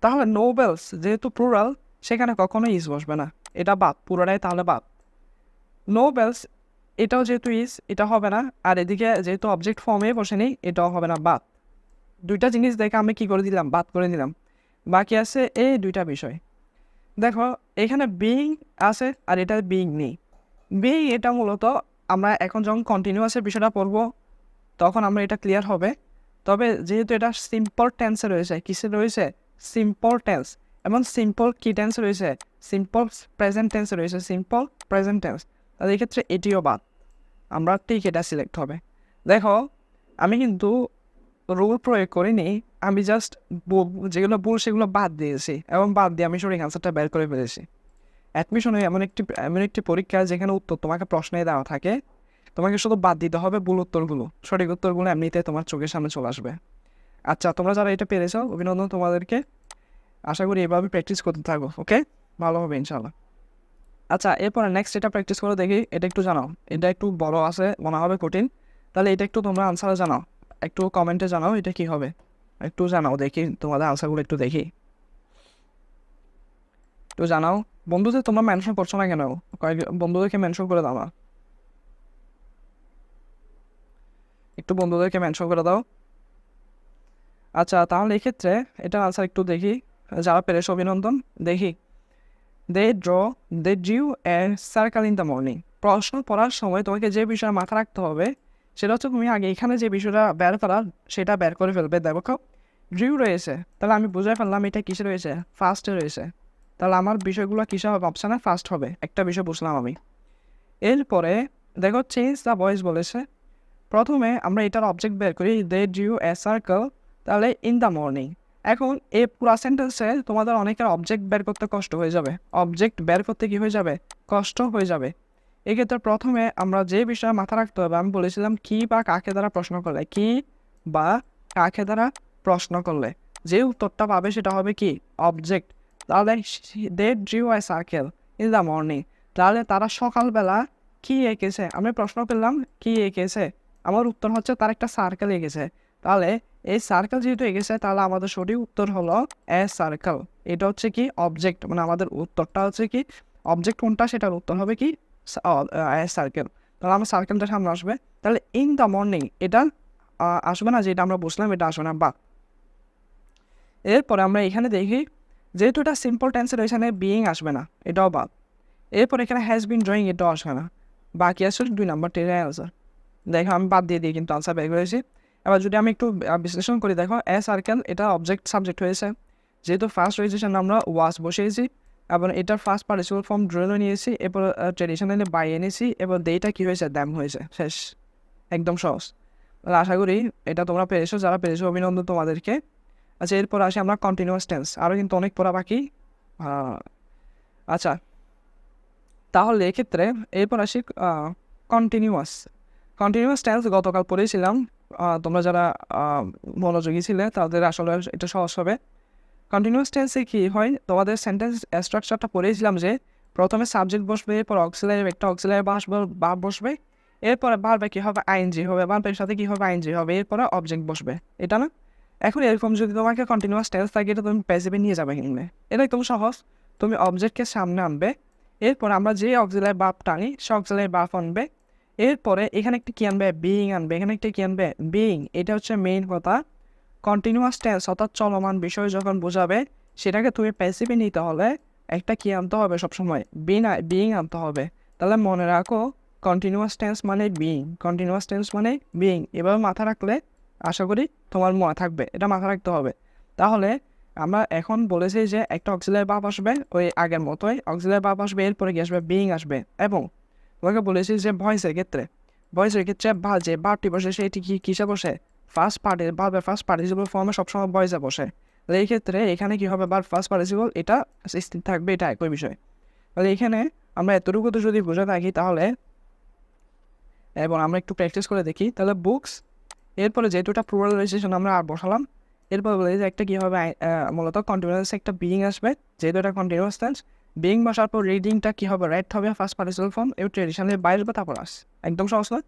A: তাহলে নোবেলস যেহেতু প্লুরাল সেখানে কখনোই ইজ বসবে না, এটা বাদ পুরোটাই তাহলে বাদ। নোবেলস এটাও যেহেতু ইজ এটা হবে না, আর এদিকে যেহেতু অবজেক্ট ফর্মে বসেনি এটাও হবে না, বাদ। দুইটা জিনিস দেখে আমি কী করে দিলাম, বাদ করে দিলাম। বাকি আছে এই দুইটা বিষয়। দেখো এখানে বিইং আছে আর এটা বিইং নেই। বিইং এটা মূলত আমরা এখন যখন কন্টিনিউয়াসের বিষয়টা পড়বো তখন আমরা এটা ক্লিয়ার হবে। তবে যেহেতু এটা সিম্পল টেন্সে রয়েছে, কিসে রয়েছে, সিম্পল টেন্স, এবং সিম্পল কি টেন্স রয়েছে, সিম্পল প্রেজেন্ট টেন্সে রয়েছে, সিম্পল প্রেজেন্ট টেন্স। তাহলে এই ক্ষেত্রে এটিও বাদ, আমরা ঠিক এটা সিলেক্ট হবে। দেখো আমি কিন্তু রুল প্রয়োগ করিনি, আমি জাস্ট যেগুলো ভুল সেগুলো বাদ দিয়েছি, এবং বাদ দিয়ে আমি সঠিক অ্যান্সারটা বের করে ফেলেছি। অ্যাডমিশনে এমন একটি পরীক্ষা যেখানে উত্তর তোমাকে প্রশ্নে দেওয়া থাকে, তোমাকে শুধু বাদ দিতে হবে ভুল উত্তরগুলো, সঠিক উত্তরগুলো এমনিতে তোমার চোখের সামনে চলে আসবে। আচ্ছা তোমরা যারা এটা পেরেছো অভিনন্দন তোমাদেরকে। আশা করি এভাবে প্র্যাকটিস করতে থাকো, ওকে, ভালো হবে ইনশাল্লাহ। আচ্ছা এরপরে নেক্সট এটা প্র্যাকটিস করে দেখি, এটা একটু জানাও, এটা একটু বড় আছে মনে হবে কঠিন, তাহলে এটা একটু তোমরা আনসারে জানাও, একটু কমেন্টে জানাও এটা কী হবে, একটু জানাও দেখি তোমাদের আনসারগুলো একটু দেখি, একটু জানাও। বন্ধুদের তোমরা মেনশন করছো না কেন, কয়েক বন্ধুদেরকে মেনশন করে দাও না, একটু বন্ধুদেরকে মেনশন করে দাও। আচ্ছা তাহলে এক্ষেত্রে এটার আনসার একটু দেখি, যারা পেরেছো অভিনন্দন। দেখি they drew a circle in the morning. প্রশ্ন পড়ার সময় তোমাকে যে বিষয়ে মাথা রাখতে হবে সেটা হচ্ছে তুমি আগে এখানে যে বিষয়টা বের করার সেটা বের করে ফেলবে। দেখো ড্রিউ রয়েছে, তাহলে আমি বুঝে ফেললাম এটা কিসে রয়েছে, ফার্স্টে রয়েছে। তাহলে আমার বিষয়গুলো কিসে হবে, অপশানে ফার্স্ট হবে, একটা বিষয় বুঝলাম আমি। এরপরে দেখো চেঞ্জ দ্য ভয়েস বলেছে, প্রথমে আমরা এটার অবজেক্ট বের করি, দে ড্রিউ এ সার্কেল, তাহলে ইন দ্য মর্নিং। এখন এই পুরা সেন্টেন্সে তোমাদের অনেকের অবজেক্ট বের করতে কষ্ট হয়ে যাবে, অবজেক্ট বের করতে কী হয়ে যাবে, কষ্ট হয়ে যাবে। এক্ষেত্রে প্রথমে আমরা যে বিষয়ে মাথা রাখতে হবে, আমি বলেছিলাম কি বা কাকে দ্বারা প্রশ্ন করলে, কি বা কাকে দ্বারা প্রশ্ন করলে যে উত্তরটা পাবে সেটা হবে কি, অবজেক্ট। তাহলে they drew a circle in the morning, তাহলে তারা সকালবেলা কি এঁকেছে, আমি প্রশ্ন করলাম কি এঁকেছে, আমার উত্তর হচ্ছে তার একটা সার্কেল এঁকেছে। তাহলে এই সার্কেল যেহেতু এঁকেছে তাহলে আমাদের সঠিক উত্তর হলো এ সার্কেল। এটা হচ্ছে কি অবজেক্ট, মানে আমাদের উত্তরটা হচ্ছে কি অবজেক্ট কোনটা সেটার উত্তর হবে কি এ সার্কেল। তাহলে আমার সার্কেলটা সামনে আসবে। তাহলে ইন দ্য মর্নিং এটা আসবে না, যেটা আমরা বুঝলাম এটা আসবে না, বা এরপরে আমরা এখানে দেখি যেহেতু এটা সিম্পল টেন্সের এখানে বিইং আসবে না, এটাও বাদ। এরপর এখানে হ্যাজ বিন ড্রয়িং এটাও আসবে না, বাকি আসলে 2 নম্বর টেনের আনসার। দেখো আমি বাদ দিয়ে কিন্তু আনসার বের করেছি। এবার যদি আমি একটু বিশ্লেষণ করি, দেখো এ সার্কেল এটা অবজেক্ট সাবজেক্ট হয়েছে, যেহেতু ফার্স্ট রয়েছে সেটা আমরা ওয়াজ বসিয়েছি, এবং এটার ফার্স্ট পার্টিসিপল ফর্ম ড্রয়িং নিয়েছি, এরপর ট্রেডিশনালি বাই এনেছি, এবার দেইটা কী হয়েছে, দ্যাম হয়েছে, শেষ, একদম সহজ। তাহলে আশা করি এটা তোমরা পেরেছো, যারা পেরেছো অভিনন্দন তোমাদেরকে। আচ্ছা এরপর আসি আমরা কন্টিনিউয়াস টেন্স, আরও কিন্তু অনেক পড়া বাকি। আচ্ছা তাহলে এক্ষেত্রে এরপর আসি কন্টিনিউয়াস টেন্স গতকাল পড়েছিলাম, তোমরা যারা মনোযোগী ছিলে তাদের আসলে এটা সহজ হবে। কন্টিনিউয়াস টেন্সে কী হয়, তোমাদের সেন্টেন্স স্ট্রাকচারটা পড়েছিলাম যে প্রথমে সাবজেক্ট বসবে, এরপর অক্সিলারি একটা অক্সিলারি ভার্ব বসবে, এরপরে ভার্বে কী হবে, আইএনজি হবে, ভার্বের সাথে কী হবে, আইএনজি হবে, এরপরে অবজেক্ট বসবে, এটা না। এখন এরকম যদি তোমাকে কন্টিনিউয়াস টেন্স থাকে এটা তুমি প্যাসিভে নিয়ে যাবে কিনবে, এটা একদম সহজ। তুমি অবজেক্টকে সামনে আনবে, এরপর আমরা যে অক্সিলারি ভার্ব টানি সে অক্সিলারি ভার্ব আনবে, এরপরে এখানে একটা কি আনবে, বিইং আনবে, এখানে একটা কি আনবে, বিইং। এটা হচ্ছে মেইন কথা। কন্টিনিউয়াস টেন্স অর্থাৎ চলমান বিষয় যখন বোঝাবে সেটাকে তুমি প্যাসিভে নিতে হলে একটা কি আনতে হবে সবসময়, বিইং আনতে হবে। তাহলে মনে রাখো কন্টিনিউয়াস টেন্স মানে বিইং, কন্টিনিউয়াস টেন্স মানে বিইং। এভাবে মাথা রাখলে আশা করি তোমার মনে থাকবে, এটা মাথা রাখতে হবে। তাহলে আমরা এখন বলেছি যে একটা অক্সিলারি ভার্ব আসবে ওই আগের মতোই, অক্সিলারি ভার্ব আসবে, এরপরে কি আসবে, বিইং আসবে। এবং তোমাকে বলেছি যে ভয়েসের ক্ষেত্রে যে ভার্বটি বসে সেটি কিসে বসে, ফার্স্ট পার্টি ভার্বের ফার্স্ট পার্টিসিপল ফর্মে সবসময় ভয়েসে বসে। তাহলে এই ক্ষেত্রে এখানে কি হবে, ভার্ব ফার্স্ট পার্টিসিপল এটা স্থির থাকবে, এটা একই বিষয়। তাহলে এখানে আমরা এতটুকু তো যদি বুঝে থাকি তাহলে, এবং আমরা একটু প্র্যাকটিস করে দেখি, তাহলে বুকস, এরপরে যেহেতু এটা প্লুরাল রয়েছে সেজন্য আমরা আর বসালাম। এরপর বলে যে একটা কী হবে, মূলত কন্টিনিউয়াস একটা বিইং আসবে, যেহেতু এটা কন্টিনিউয়াস টেন্স। বিইং বসার পর রিডিংটা কী হবে, রাইট হবে, ফার্স্ট পার্টিসিপল ফর্ম, এবং ট্রেডিশনালি বাইরে বা তারপর আস, একদম সহজ না।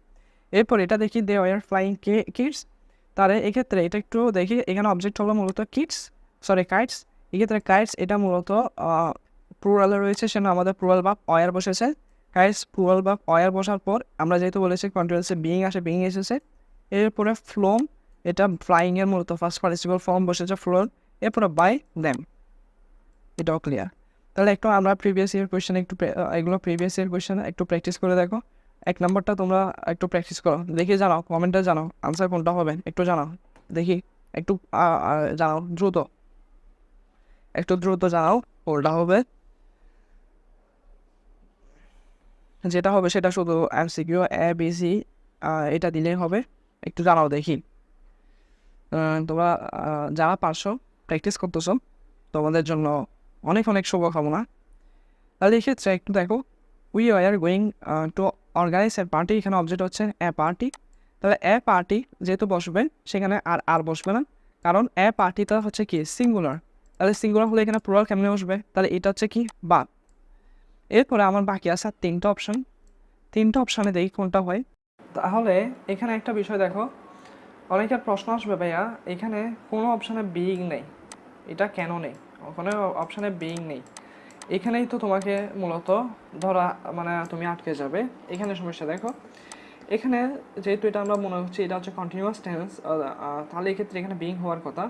A: এরপর এটা দেখি দে ওয়ার ফ্লাইং কিডস, তাহলে এক্ষেত্রে এটা একটু দেখি, এখানে অবজেক্ট হলো মূলত কাইটস। এক্ষেত্রে কাইটস এটা মূলত প্লুরালে রয়েছে, সেজন্য আমাদের প্লুরাল ভার্ব ওয়ার বসেছে। কাইটস প্লুরাল ভার্ব ওয়ার বসার পর আমরা যেহেতু বলেছি কন্টিনিউয়াসে বিইং আসে, বিইং এসেছে। এরপরে ফ্লোম, এটা ফ্লাইংয়ের মূলত ফার্স্ট পার্টিসিপল ফর্ম বসেছে ফ্লোর, এরপরে বাই দেম, এটাও ক্লিয়ার। তাহলে একটু আমরা প্রিভিয়াস ইয়ার কোয়েশ্চেন এগুলো প্রিভিয়াস ইয়ার কোয়েশ্চেন একটু প্র্যাকটিস করে দেখো। 1 নম্বরটা তোমরা একটু প্র্যাকটিস করো, দেখি জানাও, কমেন্টে জানাও আনসার কোনটা হবে, একটু জানাও দেখি, একটু জানাও একটু দ্রুত জানাও কোনটা হবে। যেটা হবে সেটা শুধু এমসিকিউ ABC এটা দিলেই হবে, একটু জানাও দেখি। তোমরা যারা পারছো প্র্যাকটিস করতেছো তোমাদের জন্য অনেক অনেক শুভকামনা। তাহলে এক্ষেত্রে একটু দেখো, we are going to organise a party, এখানে অবজেক্ট হচ্ছে এ পার্টি। তাহলে এ পার্টি যেহেতু বসবে সেখানে আর বসবে না, কারণ এ পার্টিটা হচ্ছে কি সিঙ্গুলার। তাহলে সিঙ্গুলার হলে এখানে প্লুরাল কেমনে বসবে, তাহলে এটা হচ্ছে কি বা। এরপরে আমার বাকি আছে 3টা অপশন, 3টা অপশানে দেখি কোনটা হয়। তাহলে এখানে একটা বিষয় দেখো, অনেকের প্রশ্ন আসবে ভাইয়া এখানে কোনো অপশানে বিইং নেই, এটা কেন নেই, কোনো অপশানে বিইং নেই। এখানেই তো তোমাকে মূলত ধরা মানে তুমি আটকে যাবে, এখানে সমস্যা দেখো। এখানে যেহেতু এটা আমরা মনে হচ্ছে এটা হচ্ছে কন্টিনিউয়াস টেন্স, তাহলে এক্ষেত্রে এখানে বিইং হওয়ার কথা।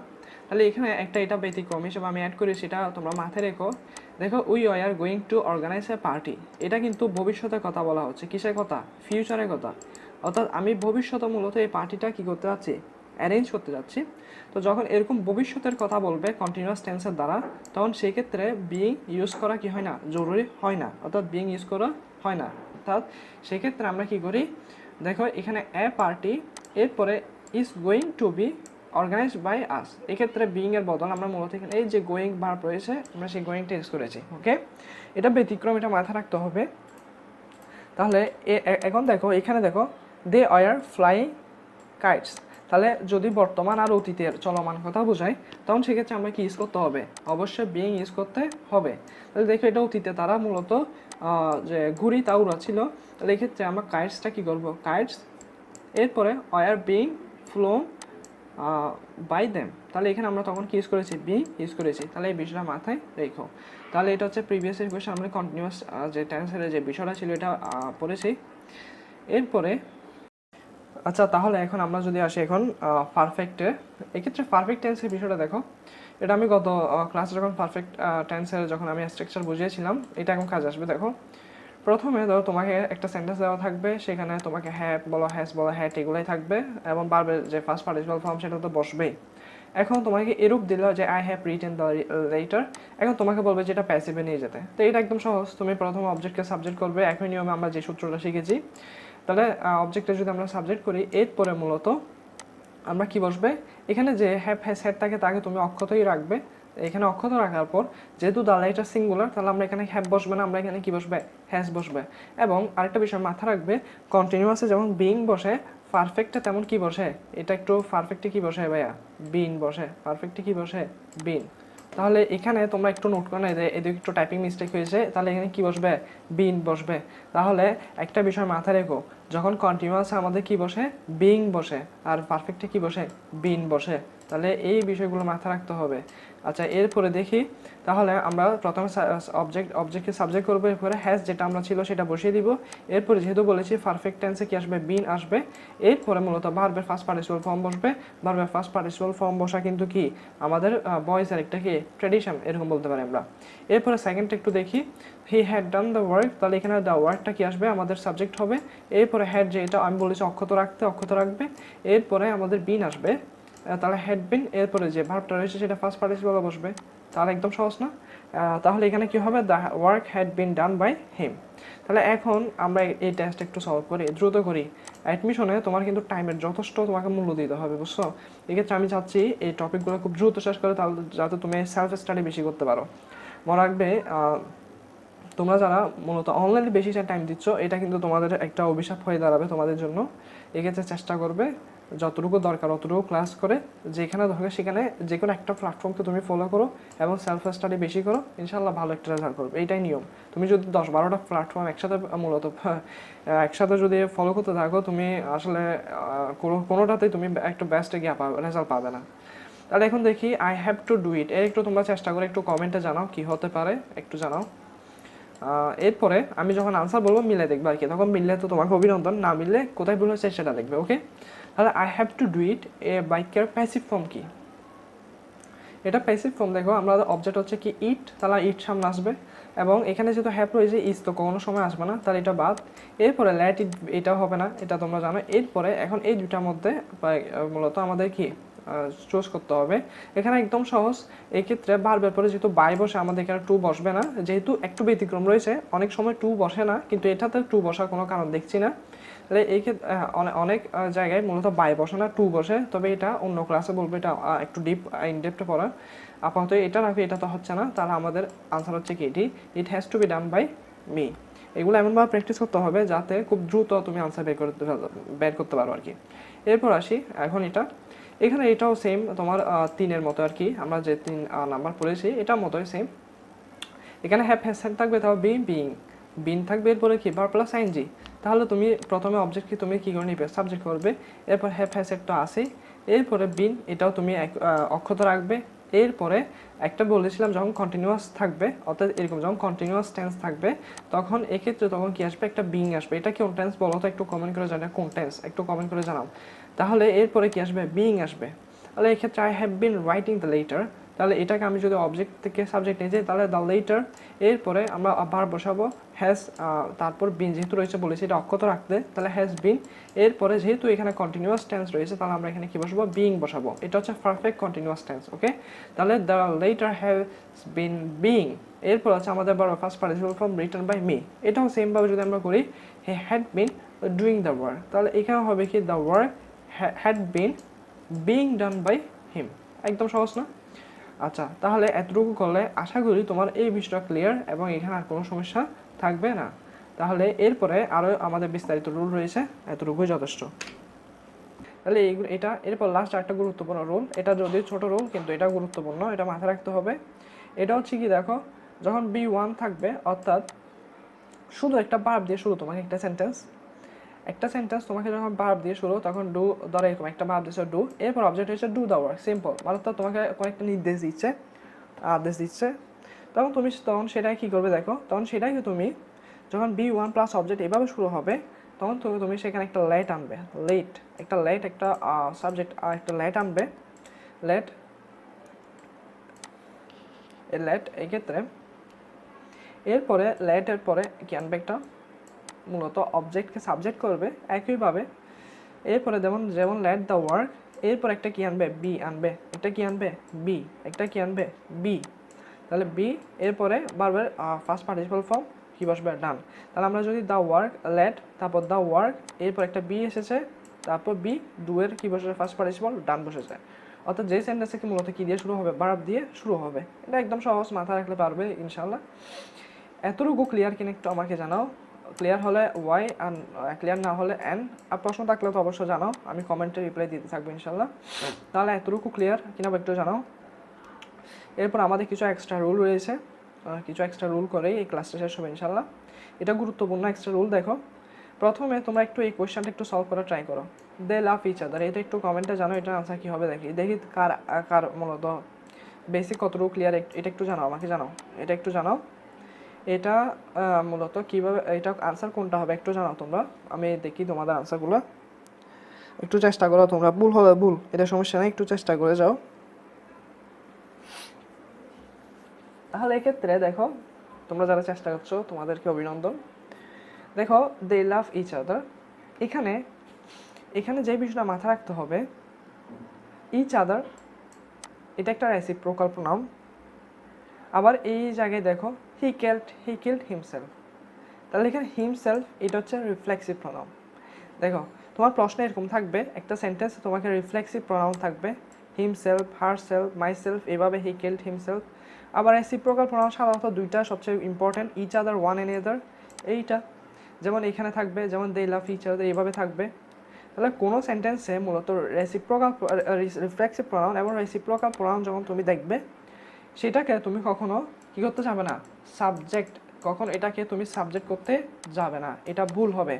A: তাহলে এখানে একটা এটা ব্যতিক্রম হিসেবে আমি অ্যাড করি, সেটা তোমরা মাথায় রেখো। দেখো we are going to organise a party, এটা কিন্তু ভবিষ্যতের কথা বলা হচ্ছে, কিসের কথা, ফিউচারের কথা। অর্থাৎ আমি ভবিষ্যতে মূলত এই পার্টিটা কী করতে যাচ্ছি, অ্যারেঞ্জ করতে যাচ্ছি। তো যখন এরকম ভবিষ্যতের কথা বলবে কন্টিনিউয়াস টেন্সের দ্বারা, তখন সেই ক্ষেত্রে বিইং ইউজ করা কি হয় না, জরুরি হয় না, অর্থাৎ বিইং ইউজ করা হয় না। অর্থাৎ সেক্ষেত্রে আমরা কি করি, দেখো এখানে এ পার্টি, এরপরে is going to be organise by us, এক্ষেত্রে বিইং এর বদল আমরা মূলত এখানে এই যে গোয়িং ভার্ব রয়েছে আমরা সেই গোয়িংটা ইউজ করেছি। ওকে, এটা ব্যতিক্রম, এটা মাথায় রাখতে হবে। তাহলে এখন দেখো এখানে দেখো দে আর ফ্লাইং কাইটস, তাহলে যদি বর্তমান আর অতীতের চলমান কথা বোঝায় তখন সেক্ষেত্রে আমরা কি ইউজ করতে হবে, অবশ্যই বিইং ইউজ করতে হবে। তাহলে দেখো এটা অতীতে তারা মূলত যে ঘুড়ি তা উড়াচ্ছিল, তাহলে এক্ষেত্রে আমরা কাইটসটা কী করবো, কাইটস, এরপরে আর বিইং ফ্লোন বাই দেম, তাহলে এখানে আমরা তখন কি ইউজ করেছি, বিইং ইউজ করেছি। তাহলে এই বিষয়টা মাথায় রেখো। তাহলে এটা হচ্ছে প্রিভিয়াস ইয়ার কোয়েশ্চেন, আমরা কন্টিনিউয়াস যে টেন্সের যে বিষয়টা ছিল এটা পড়েছি। এরপরে আচ্ছা, তাহলে এখন আমরা যদি আসি এখন পারফেক্টে, এক্ষেত্রে পারফেক্ট টেন্সের বিষয়টা দেখো, এটা আমি গত ক্লাসে যখন পারফেক্ট টেন্সের যখন আমি স্ট্রাকচার বুঝিয়েছিলাম এটা এখন কাজে আসবে। দেখো প্রথমে ধরো তোমাকে একটা সেন্টেন্স দেওয়া থাকবে, সেখানে তোমাকে হ্যাভ বলো, হ্যাজ বলো, হ্যাট এগুলোই থাকবে, এবং ভার্বের যে ফার্স্ট পার্টিসিপাল ফর্ম সেটা তো বসবেই। এখন তোমাকে এরূপ দিল যে I have written the letter, এখন তোমাকে বলবে যে এটা প্যাসিভে নিয়ে যেতে। তো এটা একদম সহজ, তুমি প্রথমে অবজেক্টকে সাবজেক্ট করবে, একই নিয়মে আমরা যে সূত্রটা শিখেছি। তাহলে অবজেক্টে যদি আমরা সাবজেক্ট করি, এরপরে মূলত আমরা কি বসবে, এখানে যে হ্যাভ হ্যাজ হ্যাড থাকে তাকে তুমি অক্ষতই রাখবে। এখানে অক্ষত রাখার পর যেহেতু দ্য লেটার সিঙ্গুলার, তাহলে আমরা এখানে হ্যাভ বসবে না, আমরা এখানে কি বসবে, হ্যাজ বসবে। এবং আরেকটা বিষয় মাথায় রাখবে, কন্টিনিউয়াসে যেমন বিইং বসে, পারফেক্টে তেমন কি বসে, এটা একটু পারফেক্টে কি বসে ভাইয়া, বিন বসে, পারফেক্টে কি বসে, বিন। তাহলে এখানে তোমরা একটু নোট করে না, এদিকে একটু টাইপিং মিস্টেক হয়েছে, তাহলে এখানে কি বসবে, বিন বসবে। তাহলে একটা বিষয় মাথায় রেখো, যখন কন্টিনিউয়াসে আমাদের কি বসে, বিইং বসে, আর পারফেক্টে কি বসে, বিন বসে। তাহলে এই বিষয়গুলো মাথায় রাখতে হবে। আচ্ছা, এরপরে দেখি তাহলে আমরা প্রথমে অবজেক্টকে সাবজেক্ট করবো, এরপরে হ্যাজ যেটা আমরা ছিল সেটা বসিয়ে দিব। এরপরে যেহেতু বলেছি পারফেক্ট টেন্সে কি আসবে, বিন আসবে। এরপরে মূলত ভার্বের ফার্স্ট পার্টিসিপাল ফর্ম বসবে। ভার্বের ফার্স্ট পার্টিসিপাল ফর্ম বসা কিন্তু কি আমাদের বয়েজের একটা কি ট্র্যাডিশন, এরকম বলতে পারি আমরা। এরপরে সেকেন্ডটা একটু দেখি, he had done the work, তাহলে এখানে দ্য ওয়ার্কটা কি আসবে, আমাদের সাবজেক্ট হবে। এরপরে হ্যাড, যে এটা আমি বলেছি অক্ষত রাখবে। এরপরে আমাদের বিন আসবে, তাহলে হ্যাড বিন। এরপরে যে ভার্বটা রয়েছে সেটা ফার্স্ট পার্টিসিপালে বসবে। তাহলে একদম সহজ না? তাহলে এখানে কি হবে, the work had been done by him. তাহলে এখন আমরা এই টেস্ট একটু সলভ করি, দ্রুত করি। অ্যাডমিশনে তোমার কিন্তু টাইমের যথেষ্ট তোমাকে মূল্য দিতে হবে, বুঝছো? এক্ষেত্রে আমি চাচ্ছি এই টপিকগুলো খুব দ্রুত শেষ করে, তাহলে যাতে তুমি সেলফ স্টাডি বেশি করতে পারো। মনে রাখবে, তোমরা যারা মূলত অনলাইনে বেশি টাইম দিচ্ছ, এটা কিন্তু তোমাদের একটা অভিশাপ হয়ে দাঁড়াবে তোমাদের জন্য। এক্ষেত্রে চেষ্টা করবে যতটুকু দরকার অতটুকু ক্লাস করে, যেখানে দরকার সেখানে যে কোনো একটা প্ল্যাটফর্মকে তুমি ফলো করো এবং সেলফ স্টাডি বেশি করো, ইনশাল্লাহ ভালো একটা রেজাল্ট করবে। এইটাই নিয়ম। তুমি যদি 10-12টা প্ল্যাটফর্ম একসাথে যদি ফলো করতে থাকো, তুমি আসলে কোনোটাতেই তুমি একটা বেস্ট রেজাল্ট পাবে না। তাহলে এখন দেখি, আই হ্যাভ টু ডু ইট, এর একটু তোমরা চেষ্টা করে একটু কমেন্টে জানাও কি হতে পারে, একটু জানাও। এরপরে আমি যখন আনসার বলবো মিলে দেখবে আর কি, তখন মিললে তো তোমাকে অভিনন্দন, না মিললে কোথায় ভুল হয়েছে সেটা দেখবে। ওকে, তাহলে I have to do it এ বাক্যের প্যাসিভ ফর্ম কি? এটা প্যাসিভ ফর্ম, দেখো আমরা অবজেক্ট হচ্ছে কি ইট, তাহলে ইট সামনে আসবে, এবং এখানে যেহেতু হ্যাভ রয়েছে ইজ তো কোনো সময় আসবে না, তাহলে এটা বাদ। এরপরে লেট ইট, এটাও হবে না, এটা তোমরা জানো। এরপরে এখন এই দুটার মধ্যে মূলত আমাদের কি চুজ করতে হবে। এখানে একদম সহজ। এক্ষেত্রে ভার্বের পরে যেহেতু বাই বসে, আমাদের এখানে টু বসবে না, যেহেতু একটু ব্যতিক্রম রয়েছে, অনেক সময় টু বসে না, কিন্তু এটাতে টু বসার কোনো কারণ দেখছি না। তাহলে এই ক্ষেত্রে অনেক জায়গায় মূলত বাই বসে না, টু বসে, তবে এটা অন্য ক্লাসে বলবো, এটা একটু ইনডেপথে পড়া। আপাতত এটা রাখবে, এটা তো হচ্ছে না, তাহলে আমাদের আনসার হচ্ছে কি এটি, it has to be done by me. এগুলো এমনভাবে প্র্যাকটিস করতে হবে যাতে খুব দ্রুত তুমি আনসার বের করতে পারো আর কি। এরপর আসি, এখন এখানে এটাও সেম তোমার 3-এর মতো আর কি, আমরা যে 3 নাম্বার পড়েছি এটার মতোই সেম। এখানে হ্যাভ হ্যাজ থাকবে, তাও বিন থাকবে, এরপরে কি ভার্ব প্লাস আইএনজি। তাহলে তুমি প্রথমে অবজেক্ট কি তুমি কি করে নিবে, সাবজেক্ট করবে। এরপর হ্যাভ হ্যাজ তো আসেই। এরপরে বিন, এটাও তুমি অক্ষত রাখবে। এরপরে একটা বলেছিলাম যখন কন্টিনিউয়াস থাকবে, অর্থাৎ এরকম যখন কন্টিনিউয়াস টেন্স থাকবে, তখন এক্ষেত্রে তখন কি আসবে, একটা বিং আসবে। এটা কোন টেন্স বলো তো, একটু কমেন্ট করে জানাও কোন টেন্স, একটু কমেন্ট করে জানাও। তাহলে এরপরে কি আসবে, বিং আসবে। তাহলে এক্ষেত্রে I have been writing the letter, তাহলে এটাকে আমি যদি অবজেক্ট থেকে সাবজেক্ট নিয়ে যাই, তাহলে দ্য লেটার। এরপরে আমরা ভার্ব বসাবো হ্যাজ, তারপর বিন যেহেতু রয়েছে বলেছি এটা অক্ষত রাখতে, তাহলে হ্যাজ বিন। এরপরে যেহেতু এখানে কন্টিনিউয়াস টেন্স রয়েছে, তাহলে আমরা এখানে কি বসাবো, বিং বসাবো। এটা হচ্ছে পারফেক্ট কন্টিনিউয়াস টেন্স। ওকে, তাহলে the letter has been being. এরপর আছে আমাদের first participle form written by me. এটাও সেমভাবে যদি আমরা করি, he had been doing the work, তাহলে এখানে হবে কি, the work had been being done by him. একদম সহজ না? আচ্ছা, তাহলে এতটুকু করলে আশা করি তোমার এই বিষয়টা ক্লিয়ার এবং এখানে আর কোনো সমস্যা থাকবে না। তাহলে এরপরে আরও আমাদের বিস্তারিত রুল রয়েছে, এতটুকুই যথেষ্ট। তাহলে এটা এরপর লাস্ট একটা গুরুত্বপূর্ণ রুল, এটা যদিও ছোট রুল কিন্তু এটা গুরুত্বপূর্ণ, এটা মাথায় রাখতে হবে। এটা হচ্ছে কি, দেখো যখন B1 থাকবে, অর্থাৎ শুধু একটা ভার্ব দিয়ে শুরু, তোমাকে একটা সেন্টেন্স তোমাকে যখন ভার্ব দিয়ে শুরু, তখন ডু, ধরো এরকম একটা ভার্ব দিচ্ছে ডু, এরপর অবজেক্ট হচ্ছে ডু দ্য ওয়ার্ক, সিম্পল। অর্থাৎ তোমাকে কয়েকটা আদেশ দিচ্ছে, তখন সেটাই কি করবে, দেখো তখন সেটাই তুমি যখন B1 প্লাস অবজেক্ট এভাবে শুরু হবে, তখন তুমি সেখানে একটা লেট আনবে, একটা সাবজেক্ট একটা লেট আনবে, লেট এক্ষেত্রে। এরপরে লেটের পরে কি আনবে, একটা মূলত অবজেক্টকে সাবজেক্ট করবে একইভাবে। এরপরে যেমন লেট দ্য ওয়ার্ক, এরপর একটা কি আনবে, বি আনবে, একটা কি আনবে, বি, একটা কি আনবে, বি। তাহলে বি, এরপরে ভার্বের ফার্স্ট পার্টিসিপাল ফর্ম কি বসবে, ডান। তাহলে আমরা যদি দ্য ওয়ার্ক, লেট, তারপর দ্য ওয়ার্ক, এরপর একটা বি এসেছে, তারপর বি, ডুয়ের কি বসেছে, ফার্স্ট পার্টিসিপাল ডান বসেছে। অর্থাৎ যে সেন্টেন্সে কি মূলত কি দিয়ে শুরু হবে, ভার্ব দিয়ে শুরু হবে। এটা একদম সহজ, মাথায় রাখলে পারবে ইনশাআল্লাহ। এতটুকু ক্লিয়ার কিনা একটু আমাকে জানাও। ক্লিয়ার হলে ওয়াই, আর ক্লিয়ার না হলে এন। আর প্রশ্ন থাকলে তো অবশ্যই জানাও, আমি কমেন্টে রিপ্লাই দিতে থাকবো ইনশাল্লাহ। তাহলে এতটুকু ক্লিয়ার কিনা একটু জানাও। এরপর আমাদের কিছু এক্সট্রা রুল রয়েছে, কিছু এক্সট্রা রুল করেই এই ক্লাসটা শেষ হবে ইনশাল্লাহ। এটা গুরুত্বপূর্ণ এক্সট্রা রুল। দেখো প্রথমে তোমরা একটু এই কোয়েশ্চেনটা একটু সলভ করার ট্রাই করো। দে লাভ ইচ আদার, এটা একটু কমেন্টে জানো এটার আনসার কী হবে। দেখি দেখি কার কার মূলত বেসিক কতটুকু ক্লিয়ার, এটা একটু জানাও, আমাকে জানাও, এটা একটু জানাও। এটা মূলত কীভাবে, এটা আনসার কোনটা হবে একটু জানাও তোমরা, আমি দেখি তোমাদের আনসারগুলো। একটু চেষ্টা করো তোমরা, ভুল হবে ভুল, এটা সমস্যা নেই, একটু চেষ্টা করে যাও। তাহলে এক্ষেত্রে দেখো তোমরা যারা চেষ্টা করছো তোমাদেরকে অভিনন্দন। দেখো দে লাভ ইচ আদার, এখানে এখানে যে বিষয়টা মাথায় রাখতে হবে, ইচ আদার এটা একটা রেসিপ্রোকাল প্রোনাউন। আবার এই জায়গায় দেখো হি কিল্ড হিমসেলফ, তাহলে এখানে হিমসেলফ এটা হচ্ছে রিফ্লেক্সিভ প্রোনাউন। দেখো তোমার প্রশ্ন এরকম থাকবে, একটা সেন্টেন্স তোমাকে রিফ্লেক্সিভ প্রোনাউন থাকবে, হিমসেলফ, হারসেলফ, মাইসেলফ, এভাবে হি কিল্ড হিমসেলফ। আবার রেসিপ্রোকাল প্রোনাউন সাধারণত দুইটা সবচেয়ে important, each other, one any other, এইটা যেমন এখানে থাকবে, যেমন দে লাভ ইচ আদার এইভাবে থাকবে। তাহলে কোনো সেন্টেন্সে মূলত রেসিপ্রোকাল রিফ্লেক্সিভ প্রোনাউন এবং রেসিপ্রোকাল প্রোনাউন যখন তুমি দেখবে, সেটাকে তুমি কখনো কী করতে যাবে না, সাবজেক্ট, কখন এটাকে তুমি সাবজেক্ট করতে যাবে না, এটা ভুল হবে।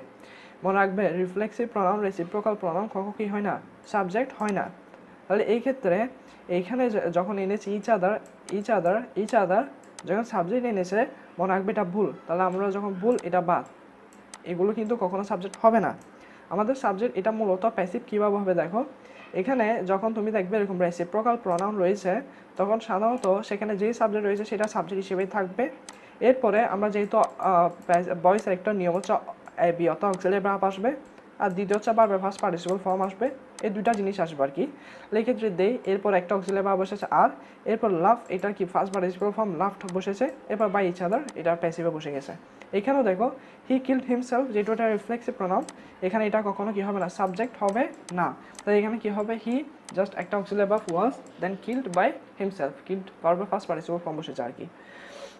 A: মনে রাখবে রিফ্লেক্সিভ প্রোনাউন, রেসিপ্রোকাল প্রোনাউন কখন কী হয় না, সাবজেক্ট হয় না। তাহলে এই ক্ষেত্রে এইখানে যখন এনেছি ইচ আদার যখন সাবজেক্ট এনেছে, মনে রাখবে এটা ভুল। তাহলে আমরা যখন ভুল এটা বাদ, এগুলো কিন্তু কখনো সাবজেক্ট হবে না। আমাদের সাবজেক্ট এটা মূলত প্যাসিভ। কীভাবে হবে দেখো, এখানে যখন তুমি দেখবে এরকম রেসিপ্রোকাল প্রোনাউন রয়েছে, তখন সাধারণত সেখানে যেই সাবজেক্ট রয়েছে সেটা সাবজেক্ট হিসেবেই থাকবে। এরপরে আমরা যেহেতু ভয়েসের একটা নিয়ম হচ্ছে বি অর্থাৎ অক্সিলারি ভার্ব আসবে, আর দ্বিতীয় হচ্ছে ভার্বের ফার্স্ট পার্টিসিপল ফর্ম আসবে, এই দুইটা জিনিস আসবে আর কি। এক্ষেত্রে দে, এরপর একটা অক্সিলারি ভার্ব বসেছে আর, এরপর লাভ, এটা কি ফার্স্ট পার্টিসিপল ফর্ম লাভ বসেছে, এরপর বাই ইচ আদার এটা প্যাসিভে বসে গেছে। এখানেও দেখো হি কিল্ড হিমসেলফ, যেটা এটা রিফ্লেক্সিভ প্রোনাউন, এখানে এটা কখনো কি হবে না, সাবজেক্ট হবে না। তাই এখানে কি হবে, হি জাস্ট একটা auxiliary verb was, then killed by himself, killed ভার্বের ফার্স্ট পার্টিসিপল ফর্ম বসেছে আর কি।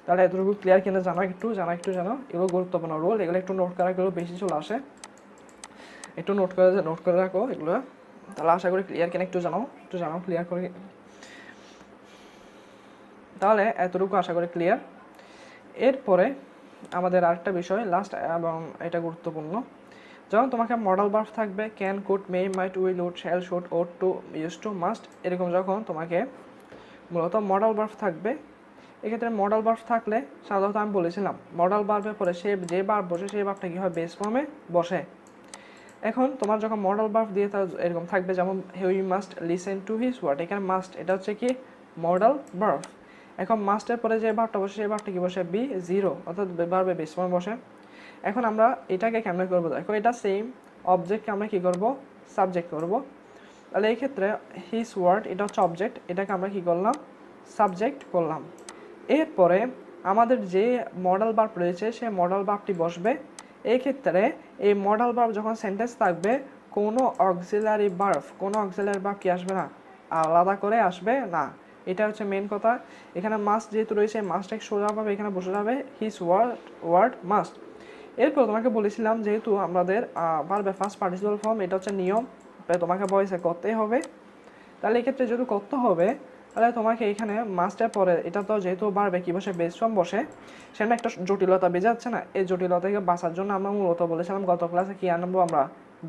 A: তাহলে এতটুকু ক্লিয়ার কিনা জানো, একটু জানো, এগুলো গুরুত্বপূর্ণ রোল, এগুলো একটু নোট করা, এগুলো বেশি চলে আসে, একটু নোট করে রাখো এগুলো। তাহলে আশা করি ক্লিয়ার কিনা একটু জানো ক্লিয়ার করে। তাহলে এতটুকু আশা করি ক্লিয়ার। এরপরে আমাদের আরেকটা বিষয় লাস্ট, এবং এটা গুরুত্বপূর্ণ, যখন তোমাকে মডাল ভার্ব থাকবে can, could, may, might, will, would, shall, should, ought, to, use to, must, এরকম যখন তোমাকে মূলত মডাল ভার্ব থাকবে, এক্ষেত্রে মডাল ভার্ব থাকলে সাধারণত আমি বলেছিলাম মডাল ভার্বের পরে সে যে ভার্ব বসে সেই ভার্বটা কী হয়, বেস ফর্মে বসে। এখন তোমার যখন মডাল ভার্ব দিয়ে এরকম থাকবে, যেমন he must listen to his word, এখানে মাস্ট এটা হচ্ছে কি মডাল ভার্ব। এখন মাস্টের পরে যে ভার্বটা বসে সেই ভার্বটা কি বসে, বি জিরো, অর্থাৎ ভার্বে বেস ফর্মে বসে। এখন আমরা এটাকে কেমন করবো দেখো, এটা সেম অবজেক্টকে আমরা কী করব, সাবজেক্ট করব। তাহলে এই ক্ষেত্রে হিজ ওয়ার্ড এটা হচ্ছে অবজেক্ট, এটাকে আমরা কী করলাম, সাবজেক্ট করলাম। এরপরে আমাদের যে মডাল ভার্ব রয়েছে সেই মডাল ভার্বটি বসবে। এই ক্ষেত্রে এই মডাল ভার্ব যখন সেন্টেন্স থাকবে, কোনো অক্সিলারি ভার্ব কি আসবে না, আলাদা করে আসবে না। এটা হচ্ছে মেন কথা। এখানে মাস্ট যেহেতু রয়েছে, মাস্টটাকে সোজাভাবে এখানে বসে যাবে, হিজ ওয়ার্ড মাস্ট। এরপর তোমাকে বলেছিলাম যেহেতু আমাদের ভার্বের ফার্স্ট পার্টিসিপল ফর্ম এটা হচ্ছে নিয়ম, তোমাকে ভয়েসে করতেই হবে। তাহলে এক্ষেত্রে যেহেতু করতে হবে, তাহলে তোমাকে এখানে মাস্টের পরে এটা তো যেহেতু ভার্বে কি বসে, বেস ফর্ম বসে, সেখানে একটা জটিলতা বেজে যাচ্ছে না। এই জটিলতা থেকে বাঁচার জন্য আমরা মূলত বলেছিলাম গত ক্লাসে কি আনবো, আমরা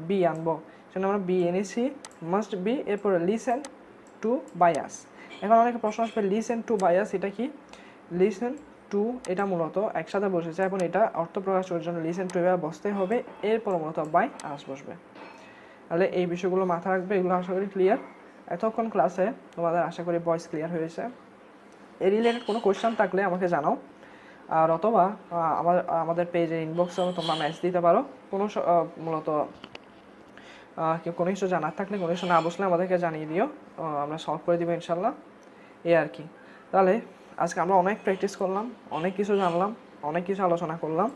A: বি আনবো। সেখানে আমরা বি এনেছি, মাস্ট বি, এরপরে লিসেন টু বায়াস। এখন অনেকে প্রশ্ন আসবে লিসেন টু বায়াস এটা কি, লিসেন টু এটা মূলত একসাথে বসেছে এবং এটা অর্থ প্রকাশ করার জন্য লিসেন টু এভাবে বসতে হবে, এরপর মূলত বাই আস বসবে। তাহলে এই বিষয়গুলো মাথায় রাখবে, এগুলো আশা করি ক্লিয়ার। এতক্ষণ ক্লাসে তোমাদের আশা করি ভয়েস ক্লিয়ার হয়েছে। এই রিলেটেড কোনো কোয়েশ্চেন থাকলে আমাকে জানাও, আর অথবা আমাদের পেজের ইনবক্সে তোমরা মেসেজ দিতে পারো। কোনো মূলত কোনো কিছু জানার থাকলে, কোনো কিছু না বসলে আমাদেরকে জানিয়ে দিও, আমরা সলভ করে দিব ইনশাল্লাহ, এই আর কি। তাহলে আজকে আমরা অনেক প্র্যাকটিস করলাম, অনেক কিছু জানলাম, অনেক কিছু আলোচনা করলাম।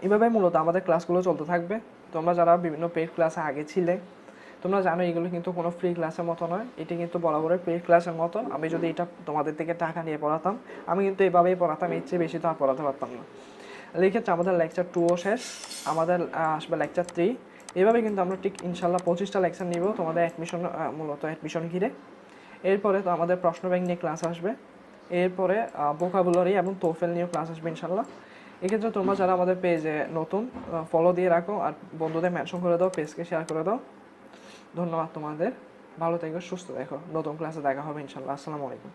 A: এইভাবে মূলত আমাদের ক্লাসগুলো চলতে থাকবে। তোমরা যারা বিভিন্ন পেইড ক্লাসে আগে ছিলে তোমরা জানো এগুলো কিন্তু কোনো ফ্রি ক্লাসের মতো নয়, এটি কিন্তু বরাবরের পেইড ক্লাসের মতো। আমি যদি এটা তোমাদের থেকে টাকা নিয়ে পড়াতাম, আমি কিন্তু এভাবেই পড়াতাম, এর চেয়ে বেশি তো আর পড়াতে পারতাম না। এই ক্ষেত্রে আমাদের লেকচার 2ও শেষ, আমাদের আসবে লেকচার 3। এভাবে কিন্তু আমরা ঠিক ইনশাল্লাহ 25টা লেকচার নিব তোমাদের মূলত অ্যাডমিশন ঘিরে। এরপরে তো আমাদের প্রশ্ন ব্যাংক নিয়ে ক্লাস আসবে, এরপরে ভোকাবুলারি এবং তোফেল নিয়েও ক্লাস আসবে ইনশাল্লাহ। এক্ষেত্রে তোমরা যারা আমাদের পেজে নতুন ফলো দিয়ে রাখো আর বন্ধুদের মেনশন করে দাও, পেজকে শেয়ার করে দাও। ধন্যবাদ তোমাদের, ভালো থেকো, সুস্থ দেখো, নতুন ক্লাসে দেখা হবে ইনশাল্লাহ। আসসালামু আলাইকুম।